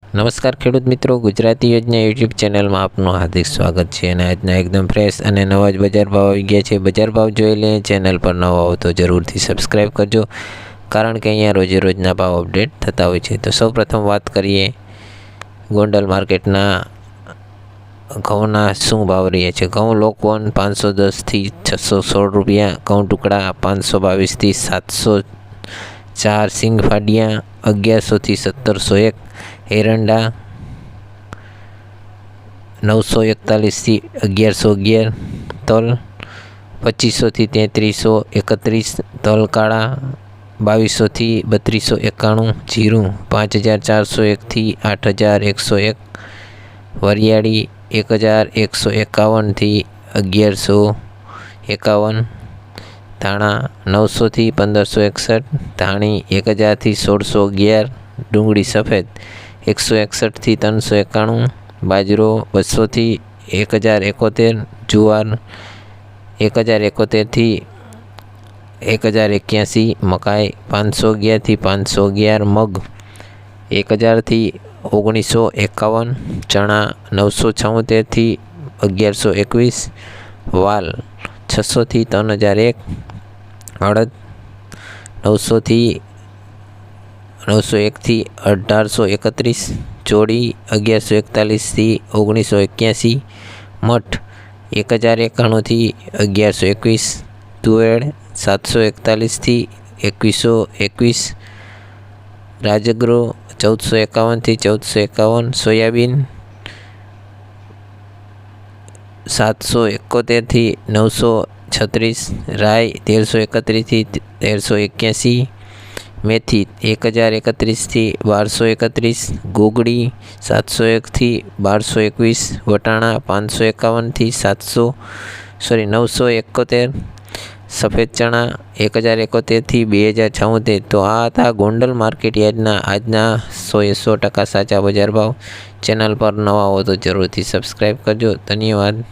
નમસ્કાર ખેડૂત મિત્રો, ગુજરાતી યોજના યુટ્યુબ ચેનલમાં આપનું હાર્દિક સ્વાગત છે। અને આજના એકદમ ફ્રેશ અને નવા જ બજાર ભાવ આવી ગયા છે। બજાર ભાવ જોઈ લઈએ। ચેનલ પર નવા હો તો જરૂરથી સબસ્ક્રાઈબ કરજો, કારણ કે અહીંયા રોજે રોજના ભાવ અપડેટ થતા હોય છે। તો સૌપ્રથમ વાત કરીએ ગોંડલ માર્કેટના ઘઉંના શું ભાવ રહ્યા છે। ઘઉં લોકવન 510થી 616 રૂપિયા, ઘઉં ટુકડા 522થી 704, સિંગ ફાડિયા 1100થી 1701, એરંડા 941થી 1111, તલ 2500થી 3331, તલ કાળા 2200થી 3291, જીરું 5401થી 8101, વરિયાળી 1151થી 1151, ધાણા 900થી 1561, ધાણી 1000થી 1611, ડુંગળી સફેદ 161થી 391, બાજરો 200થી 1071, જુવાર 1071થી 1081, મકાઈ 511થી 511, મગ 1000થી 1951, ચણા 976થી 1121, વાલ 600થી 3001, અડદ 900થી 901થી 1831, ચોળી 1141થી 1981, મઠ 1091થી 1121, તુવેર 741થી 2121, રાજગરો 1451થી 1451, સોયાબીન 771થી 936, રાઈ 1331થી 1381, મેથી 1031થી 1231, ગોગડી 701થી 1221, વટાણા 551થી 971, સફેદ ચણા 1071થી 2076। તો આ હતા ગોંડલ માર્કેટ યાર્ડના આજના 100% સાચા બજાર ભાવ। ચેનલ પર નવા હો તો જરૂરથી સબસ્ક્રાઈબ કરજો। ધન્યવાદ।